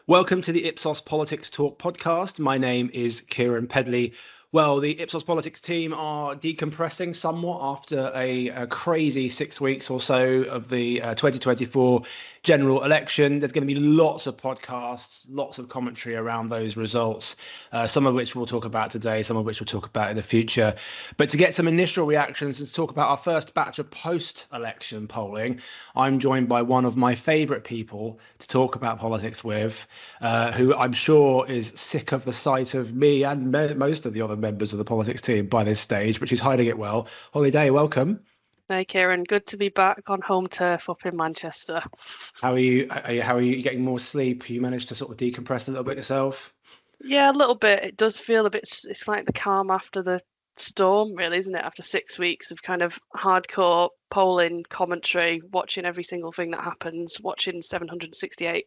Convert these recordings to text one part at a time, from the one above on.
Welcome to the Ipsos Politics Talk podcast. My name is Kieran Pedley. Well, the Ipsos Politics team are decompressing somewhat after a crazy 6 weeks or so of the 2024 general election. There's going to be lots of podcasts, lots of commentary around those results, some of which we'll talk about today, some of which we'll talk about in the future. But to get some initial reactions and to talk about our first batch of post-election polling, I'm joined by one of my favourite people to talk about politics with, who I'm sure is sick of the sight of me and most of the other members of the politics team by this stage, but she's hiding it well. Holly Day, welcome. Hey Kieran, good to be back on home turf up in Manchester. How are you? How are you getting more sleep? You managed to sort of decompress a little bit yourself? Yeah, a little bit. It does feel a bit, it's like the calm after the storm, really, isn't it? After 6 weeks of kind of hardcore polling, commentary, watching every single thing that happens, watching 768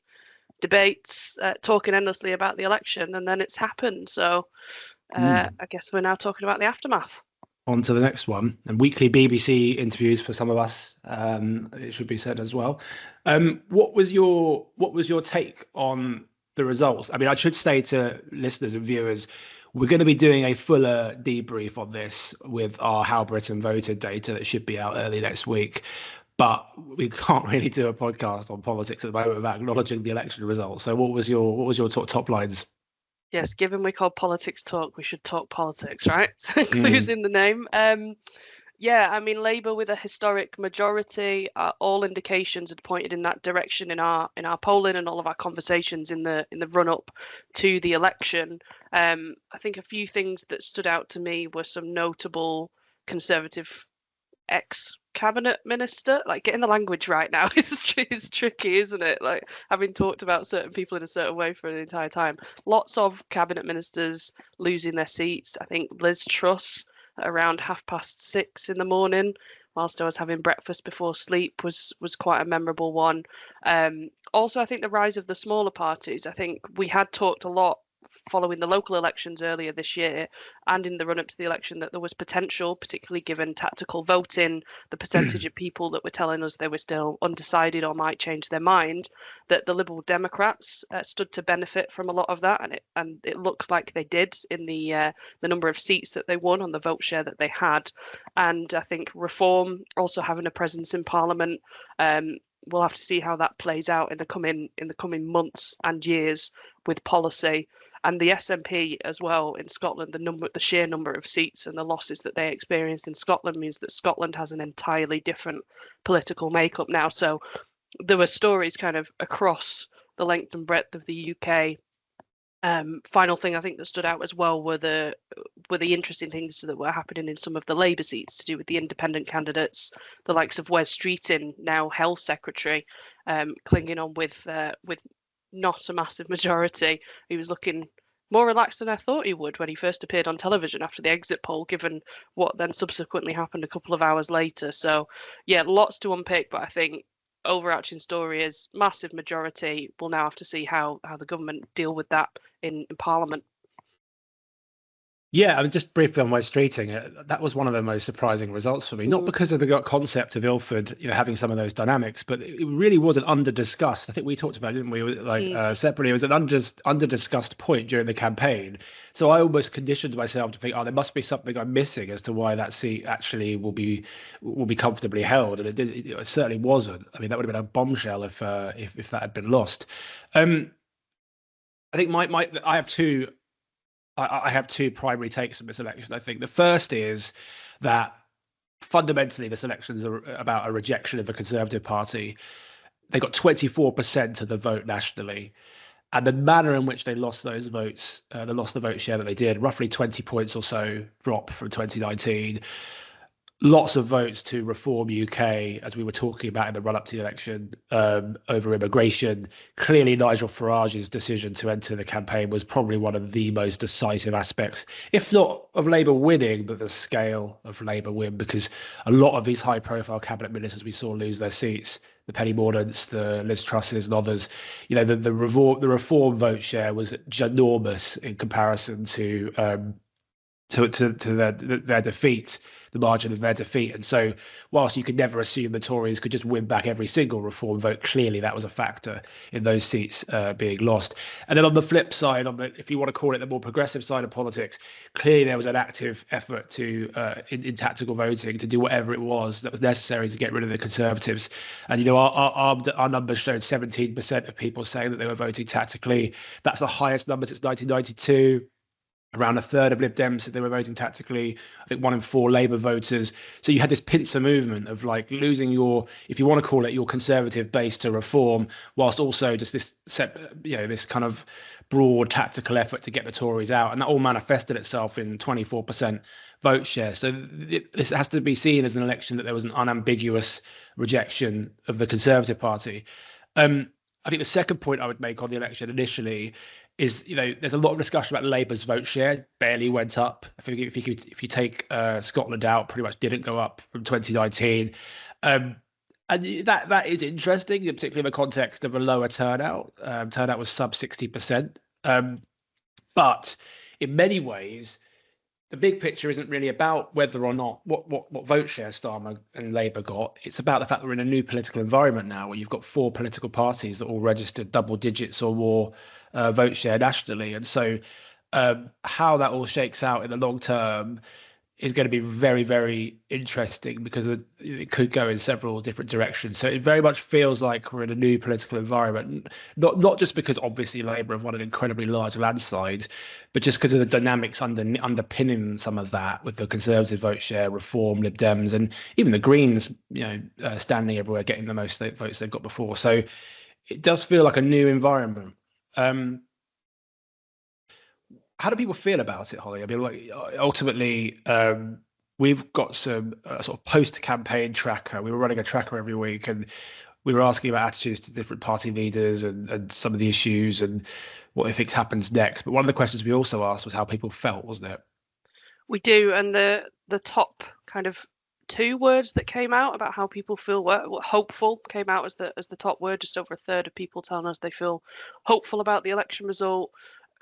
debates, talking endlessly about the election, and then it's happened. So I guess we're now talking about the aftermath. On to the next one, and weekly BBC interviews for some of us. It should be said as well. What was your take on the results? I mean, I should say to listeners and viewers, we're going to be doing a fuller debrief on this with our How Britain Voted data that should be out early next week. But we can't really do a podcast on politics at the moment without acknowledging the election results. So, what was your top lines? Yes, given we call politics talk, we should talk politics, right? Clues in the name. Yeah, I mean, Labour with a historic majority. All indications had pointed in that direction in our polling and all of our conversations in the run up to the election. I think a few things that stood out to me were some notable Conservative ex-cabinet minister. Like, getting the language right now is tricky, isn't it? Like, having talked about certain people in a certain way for the entire time. Lots of cabinet ministers losing their seats. I think Liz Truss at around 6:30 in the morning, whilst I was having breakfast before sleep, was quite a memorable one. Also, I think the rise of the smaller parties. I think we had talked a lot following the local elections earlier this year and in the run-up to the election that there was potential, particularly given tactical voting, the percentage of people that were telling us they were still undecided or might change their mind, that the Liberal Democrats stood to benefit from a lot of that, and it looks like they did in the number of seats that they won on the vote share that they had. And I think Reform also having a presence in Parliament. We'll have to see how that plays out in the coming months and years with policy. And the SNP as well in Scotland, the sheer number of seats and the losses that they experienced in Scotland means that Scotland has an entirely different political makeup now. So there were stories kind of across the length and breadth of the UK. Final thing I think that stood out as well were the interesting things that were happening in some of the Labour seats to do with the independent candidates, the likes of Wes Streeting, now Health Secretary, clinging on with not a massive majority. He was looking more relaxed than I thought he would when he first appeared on television after the exit poll, given what then subsequently happened a couple of hours later. So, yeah, lots to unpick, but I think overarching story is massive majority. We'll now have to see how the government deal with that in Parliament. Yeah, I mean, just briefly on Wes Streeting, that was one of the most surprising results for me. Not because of the concept of Ilford, having some of those dynamics, but it really was an under-discussed. I think we talked about it, didn't we? Separately, it was an under-discussed point during the campaign. So I almost conditioned myself to think, there must be something I'm missing as to why that seat actually will be comfortably held, and it certainly wasn't. I mean, that would have been a bombshell if that had been lost. I think I have two primary takes on this election. I think the first is that fundamentally this election is about a rejection of the Conservative Party. They got 24% of the vote nationally. And the manner in which they lost those votes, they lost the vote share that they did, roughly 20 points or so drop from 2019. Lots of votes to Reform UK, as we were talking about in the run-up to the election, over immigration. Clearly, Nigel Farage's decision to enter the campaign was probably one of the most decisive aspects, if not of Labour winning, but the scale of Labour win, because a lot of these high-profile cabinet ministers we saw lose their seats, the Penny Mordaunt's, the Liz Trusses and others, the Reform vote share was ginormous in comparison to their defeat, the margin of their defeat. And so whilst you could never assume the Tories could just win back every single reform vote, clearly that was a factor in those seats being lost. And then on the flip side, if you want to call it the more progressive side of politics, clearly there was an active effort to in tactical voting to do whatever it was that was necessary to get rid of the Conservatives. And our numbers showed 17% of people saying that they were voting tactically. That's the highest number since 1992. Around a third of Lib Dems said they were voting tactically. I think 1 in 4 Labour voters. So you had this pincer movement of like losing your, if you want to call it, your Conservative base to reform, whilst also just this kind of broad tactical effort to get the Tories out, and that all manifested itself in 24% vote share. So this has to be seen as an election that there was an unambiguous rejection of the Conservative Party. I think the second point I would make on the election initially is, there's a lot of discussion about Labour's vote share. Barely went up. I think if you take Scotland out, pretty much didn't go up from 2019. And that is interesting, particularly in the context of a lower turnout. Turnout was sub 60%. But in many ways, the big picture isn't really about whether or not what vote share Starmer and Labour got. It's about the fact that we're in a new political environment now where you've got 4 political parties that all registered double digits or more vote share nationally. And so how that all shakes out in the long term is going to be very, very interesting because it could go in several different directions. So it very much feels like we're in a new political environment, not just because obviously Labour have won an incredibly large landslide, but just because of the dynamics underpinning some of that with the Conservative vote share, Reform, Lib Dems, and even the Greens, standing everywhere, getting the most votes they've got before. So it does feel like a new environment. How do people feel about it, Holly? I mean, ultimately, we've got some sort of post-campaign tracker. We were running a tracker every week, and we were asking about attitudes to different party leaders and some of the issues and what they think happens next. But one of the questions we also asked was how people felt, wasn't it? We do, and the top kind of 2 words that came out about how people feel hopeful came out as the top word. Just over a third of people telling us they feel hopeful about the election result.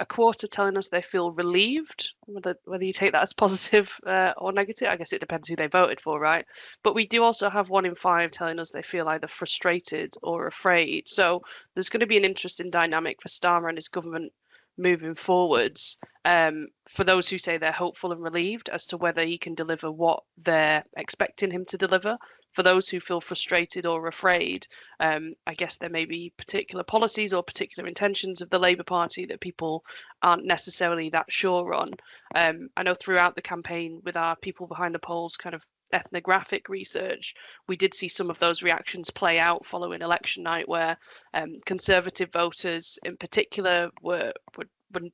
A quarter telling us they feel relieved. Whether you take that as positive or negative, I guess it depends who they voted for, right? But we do also have 1 in 5 telling us they feel either frustrated or afraid. So there's going to be an interesting dynamic for Starmer and his government moving forwards, for those who say they're hopeful and relieved as to whether he can deliver what they're expecting him to deliver. For those who feel frustrated or afraid, I guess there may be particular policies or particular intentions of the Labour Party that people aren't necessarily that sure on. I know throughout the campaign with our people behind the polls kind of ethnographic research, we did see some of those reactions play out following election night, where Conservative voters in particular were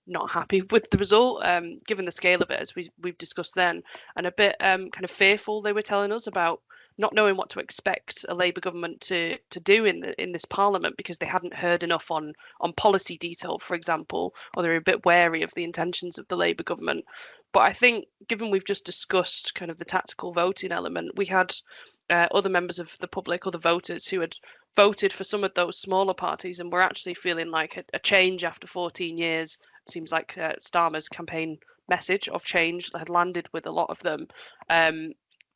not happy with the result, given the scale of it, as we've discussed then, and a bit kind of fearful, they were telling us, about not knowing what to expect a Labour government to do in this Parliament, because they hadn't heard enough on policy detail, for example, or they're a bit wary of the intentions of the Labour government. But I think, given we've just discussed kind of the tactical voting element, we had other members of the public, other voters who had voted for some of those smaller parties and were actually feeling like a change after 14 years. It seems like Starmer's campaign message of change had landed with a lot of them.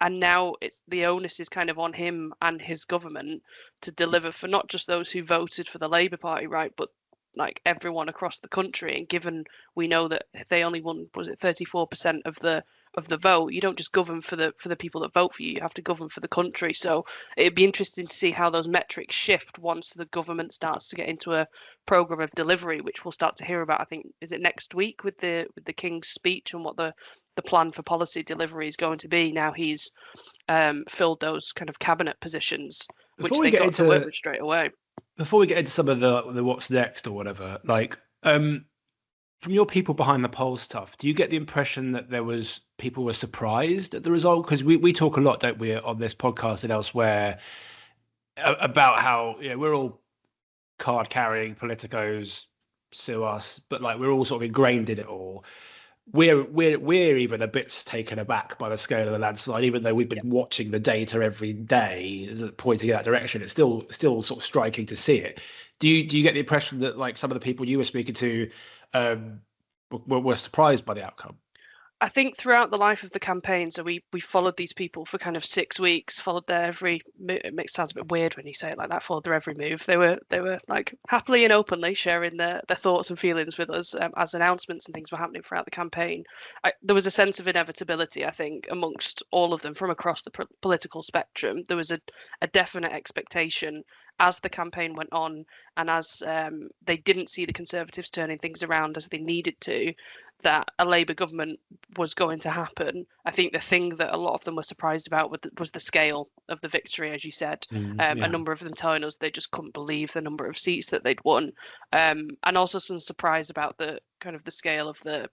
And now the onus is kind of on him and his government to deliver for not just those who voted for the Labour Party, right, but like everyone across the country. And given we know that they only won, was it 34% of the vote, you don't just govern for the people that vote for you. You have to govern for the country. So it'd be interesting to see how those metrics shift once the government starts to get into a program of delivery, which we'll start to hear about. I think, is it next week with the King's speech and what the plan for policy delivery is going to be. Now he's filled those kind of cabinet positions, which they got to work with straight away. Before we get into some of the what's next or whatever, like from your people behind the polls stuff, do you get the impression that people were surprised at the result? Because we talk a lot, don't we, on this podcast and elsewhere about how we're all card carrying politicos, sue us, but like we're all sort of ingrained in it all. We're even a bit taken aback by the scale of the landslide, even though we've been watching the data every day pointing in that direction. It's still sort of striking to see it. Do you get the impression that like some of the people you were speaking to were surprised by the outcome? I think throughout the life of the campaign, so we followed these people for kind of 6 weeks, followed their every move. It sounds a bit weird when you say it like that, followed their every move. They were like happily and openly sharing their thoughts and feelings with us as announcements and things were happening throughout the campaign. There was a sense of inevitability, I think, amongst all of them from across the political spectrum. There was a definite expectation as the campaign went on and as they didn't see the Conservatives turning things around as they needed to, that a Labour government was going to happen. I think the thing that a lot of them were surprised about was the scale of the victory, as you said. A number of them telling us they just couldn't believe the number of seats that they'd won, and also some surprise about the kind of the scale of the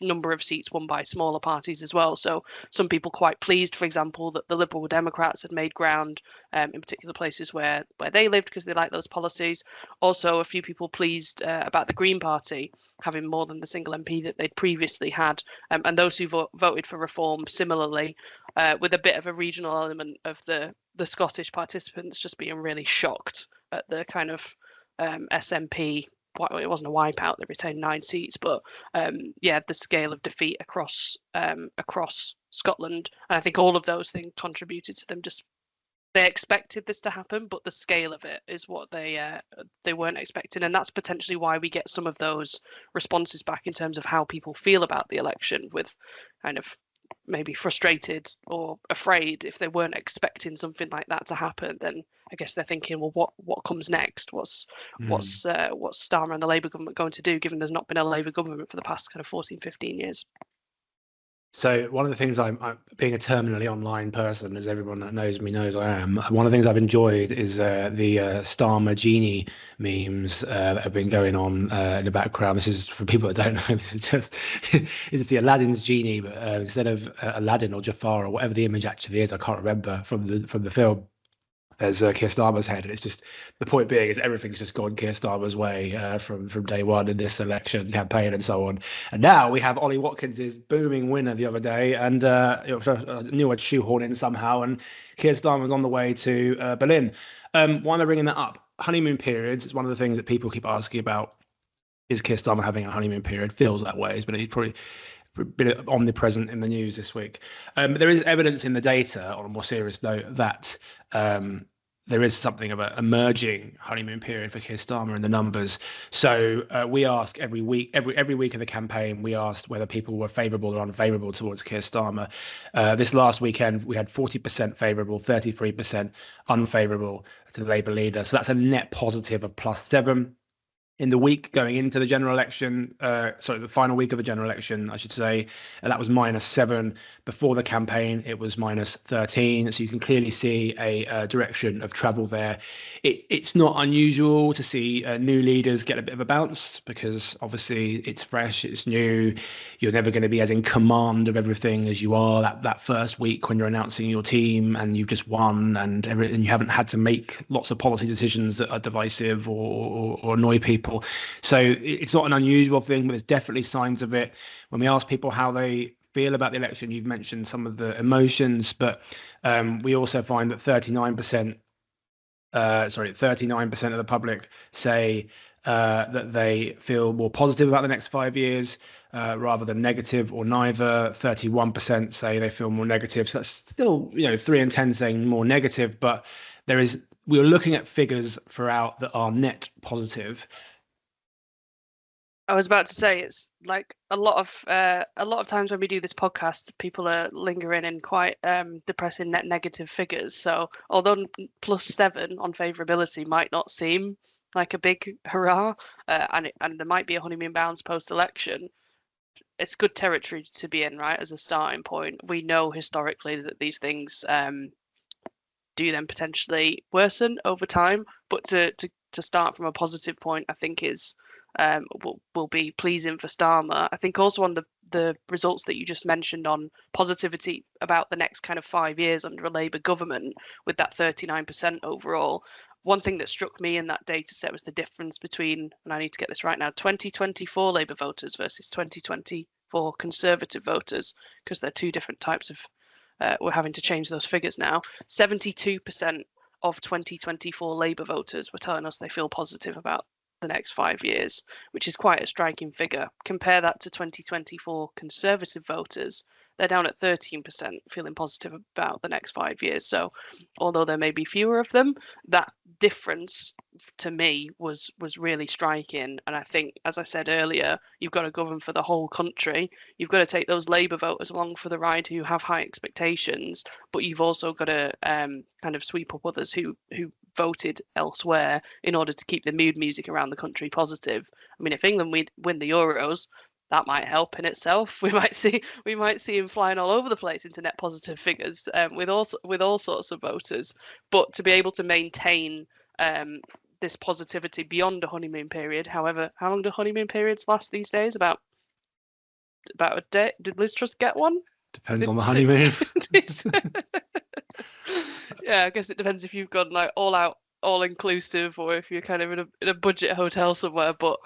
number of seats won by smaller parties as well. So some people quite pleased, for example, that the Liberal Democrats had made ground in particular places where they lived because they liked those policies. Also, a few people pleased about the Green Party having more than the single MP that they'd previously had, and those who voted for reform similarly, with a bit of a regional element of the Scottish participants just being really shocked at the kind of SNP. It wasn't a wipeout; they retained 9 seats, but the scale of defeat across Scotland, and I think all of those things contributed to them just. They expected this to happen, but the scale of it is what they weren't expecting, and that's potentially why we get some of those responses back in terms of how people feel about the election, with kind of maybe frustrated or afraid. If they weren't expecting something like that to happen, then I guess they're thinking, well, what comes next? What's Starmer and the Labour government going to do, given there's not been a Labour government for the past kind of 14, 15 years? So one of the things I'm being a terminally online person, as everyone that knows me knows I am. One of the things I've enjoyed is the Starmer genie memes that have been going on in the background. This is for people that don't know. This is just it's the Aladdin's genie, but instead of Aladdin or Jafar or whatever the image actually is, I can't remember from the film. As Keir Starmer's head, and it's just the point being is everything's just gone Keir Starmer's way from day one in this election campaign and so on. And now we have Ollie Watkins's booming winner the other day, and I knew I'd shoehorn in somehow, and Keir Starmer's on the way to Berlin. Why am I bringing that up? Honeymoon periods is one of the things that people keep asking about. Is Keir Starmer having a honeymoon period? Feels that way. He's probably been omnipresent in the news this week. But there is evidence in the data, on a more serious note, that there is something of an emerging honeymoon period for Keir Starmer in the numbers. So we ask every week of the campaign, we asked whether people were favourable or unfavourable towards Keir Starmer. This last weekend, we had 40% favourable, 33% unfavourable to the Labour leader. So that's a net positive of +7. In the week going into the general election, the final week of the general election, I should say, that was -7. Before the campaign, it was -13. So you can clearly see a direction of travel there. It's not unusual to see new leaders get a bit of a bounce because obviously it's fresh, it's new. You're never going to be as in command of everything as you are that first week when you're announcing your team and you've just won and you haven't had to make lots of policy decisions that are divisive or annoy people. So it's not an unusual thing, but there's definitely signs of it. When we ask people how they feel about the election, you've mentioned some of the emotions, but we also find that 39% of the public say that they feel more positive about the next 5 years rather than negative or neither. 31% say they feel more negative. So that's still, 3 in 10 saying more negative, but we're looking at figures throughout that are net positive. I was about to say, it's like a lot of times when we do this podcast, people are lingering in quite depressing net negative figures. So although +7 on favourability might not seem like a big hurrah, and there might be a honeymoon bounce post-election, it's good territory to be in, right? As a starting point, we know historically that these things do then potentially worsen over time, but to start from a positive point, I think is. Will be pleasing for Starmer. I think also on the results that you just mentioned on positivity about the next kind of 5 years under a Labour government with that 39% overall. One thing that struck me in that data set was the difference between, and I need to get this right now, 2024 Labour voters versus 2024 Conservative voters, because they're two different types of, we're having to change those figures now. 72% of 2024 Labour voters were telling us they feel positive about the next 5 years, which is quite a striking figure. Compare that to 2024 Conservative voters. They're down at 13%, feeling positive about the next 5 years. So although there may be fewer of them, that difference to me was really striking. And I think, as I said earlier, you've got to govern for the whole country. You've got to take those Labour voters along for the ride who have high expectations, but you've also got to kind of sweep up others who voted elsewhere in order to keep the mood music around the country positive. I mean, if England win the Euros, that might help in itself. We might see him flying all over the place into net positive figures with all sorts of voters. But to be able to maintain this positivity beyond a honeymoon period, however, how long do honeymoon periods last these days? About a day. Did Liz Truss get one? Depends on the honeymoon. Yeah, I guess it depends if you've gone like all out, all inclusive, or if you're kind of in a budget hotel somewhere. But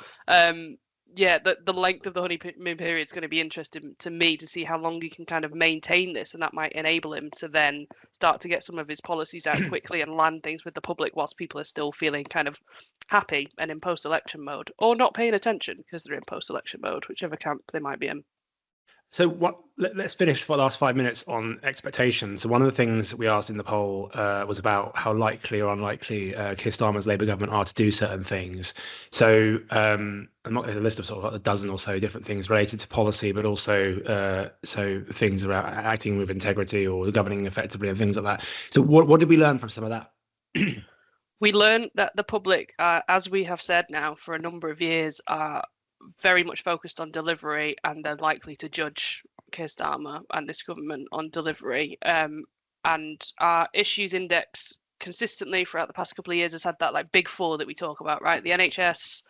yeah, the length of the honeymoon period is going to be interesting to me to see how long he can kind of maintain this, and that might enable him to then start to get some of his policies out quickly and land things with the public whilst people are still feeling kind of happy and in post-election mode, or not paying attention because they're in post-election mode, whichever camp they might be in. So let's finish for the last 5 minutes on expectations. So one of the things that we asked in the poll was about how likely or unlikely Keir Starmer's Labour government are to do certain things. So there's a list of sort of a dozen or so different things related to policy, but also so things about acting with integrity or governing effectively and things like that. So what did we learn from some of that? We learned that the public, as we have said now for a number of years, are very much focused on delivery, and they're likely to judge Keir Starmer and this government on delivery. And our issues index consistently throughout the past couple of years has had that like big four that we talk about, right? The NHS,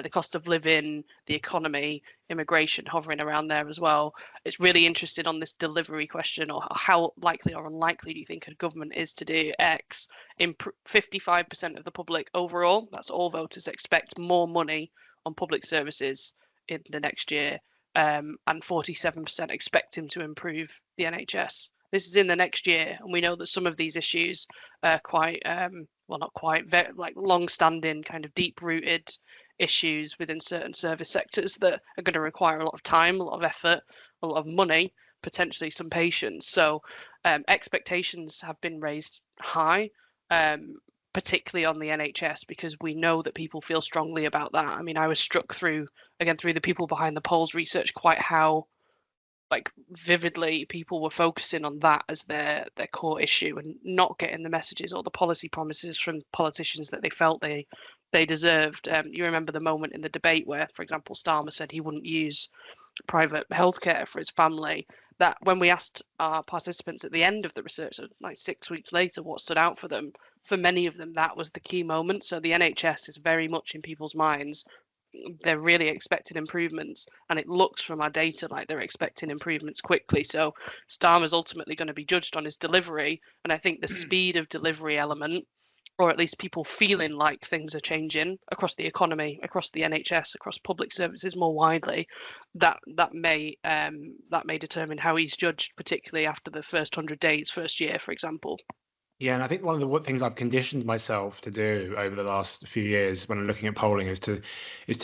the cost of living, the economy, immigration hovering around there as well. It's really interested on this delivery question, or how likely or unlikely do you think a government is to do X? 55% of the public overall, that's all voters, expect more money on public services in the next year, and 47% expect him to improve the NHS. This is in the next year, and we know that some of these issues are quite, well, not quite, very, like long-standing, kind of deep-rooted issues within certain service sectors that are going to require a lot of time, a lot of effort, a lot of money, potentially some patience. So expectations have been raised high, particularly on the NHS, because we know that people feel strongly about that. I mean, I was struck through the people behind the polls research quite how like vividly people were focusing on that as their core issue, and not getting the messages or the policy promises from politicians that they felt they deserved. You remember the moment in the debate where, for example, Starmer said he wouldn't use private healthcare for his family. That when we asked our participants at the end of the research, like 6 weeks later, what stood out for them, for many of them, that was the key moment. So the NHS is very much in people's minds. They're really expecting improvements, and it looks from our data like they're expecting improvements quickly. So Starmer's ultimately going to be judged on his delivery, and I think the speed of delivery element, or at least people feeling like things are changing across the economy, across the NHS, across public services more widely, that may determine how he's judged, particularly after the first 100 days, first year, for example. Yeah, and I think one of the things I've conditioned myself to do over the last few years when I'm looking at polling is to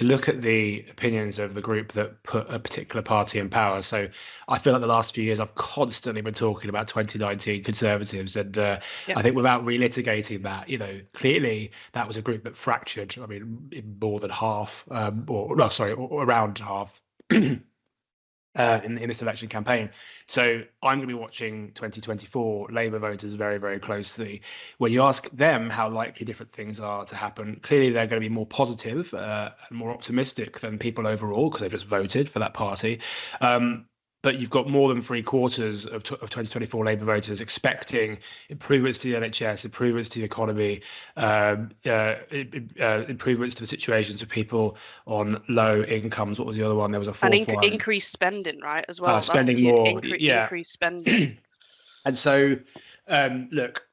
look at the opinions of the group that put a particular party in power. So I feel like the last few years I've constantly been talking about 2019 Conservatives, and I think without relitigating that, clearly that was a group that fractured. I mean, in more than half, or around half. In this election campaign. So I'm going to be watching 2024 Labour voters very, very closely. When you ask them how likely different things are to happen, clearly they're going to be more positive and more optimistic than people overall, because they've just voted for that party. But you've got more than 3/4 of 2024 Labour voters expecting improvements to the NHS, improvements to the economy, improvements to the situations of people on low incomes. What was the other one? There was a fourth one. Increased spending, right, as well. Spending more. Increased spending. And so, look,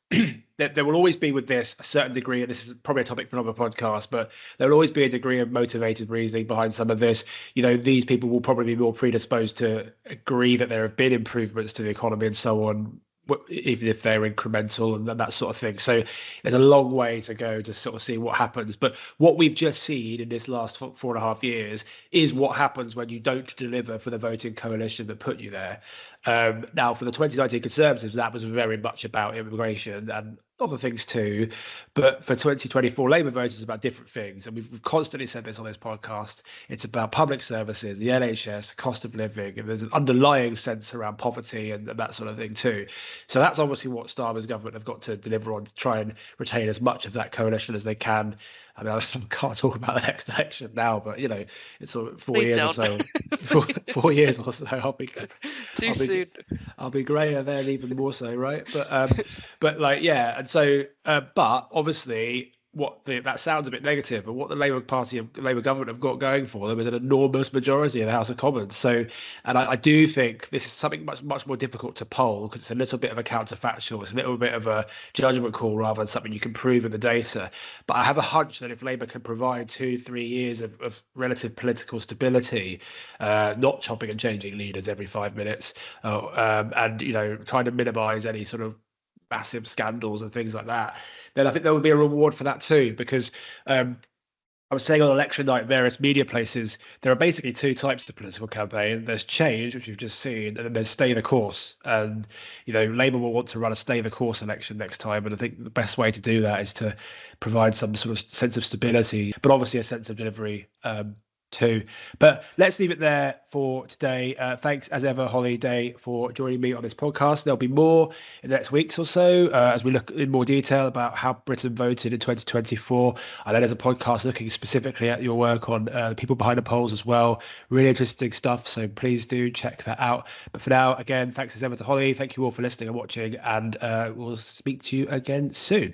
there will always be with this a certain degree, and this is probably a topic for another podcast, but there will always be a degree of motivated reasoning behind some of this. These people will probably be more predisposed to agree that there have been improvements to the economy and so on, even if they're incremental and that sort of thing. So there's a long way to go to sort of see what happens. But what we've just seen in this last 4.5 years is what happens when you don't deliver for the voting coalition that put you there. Now, for the 2019 Conservatives, that was very much about immigration and other things too. But for 2024 Labour voters, it's about different things. And we've constantly said this on this podcast. It's about public services, the NHS, cost of living, and there's an underlying sense around poverty and that sort of thing too. So that's obviously what Starmer's government have got to deliver on to try and retain as much of that coalition as they can. I mean, I can't talk about the next election now, but it's sort of 4 years or so. 4 years or so. I'll be greyer then, even more so, right? But and so, but obviously, that sounds a bit negative, but what the Labour Party and Labour government have got going for them is an enormous majority in the House of Commons. So, and I do think this is something much more difficult to poll because it's a little bit of a counterfactual. It's a little bit of a judgment call rather than something you can prove in the data. But I have a hunch that if Labour can provide 2-3 years of relative political stability, not chopping and changing leaders every 5 minutes, and trying to minimise any sort of massive scandals and things like that, then I think there will be a reward for that too. Because I was saying on election night, various media places, there are basically two types of political campaign. There's change, which we've just seen, and then there's stay the course. And Labour will want to run a stay the course election next time, and I think the best way to do that is to provide some sort of sense of stability, but obviously a sense of delivery too. But let's leave it there for today. Thanks as ever, Holly Day, for joining me on this podcast. There'll be more in the next weeks or so as we look in more detail about how Britain voted in 2024. I know there's a podcast looking specifically at your work on the people behind the polls as well. Really interesting stuff, so please do check that out. But for now, again, thanks as ever to Holly. Thank you all for listening and watching, and we'll speak to you again soon.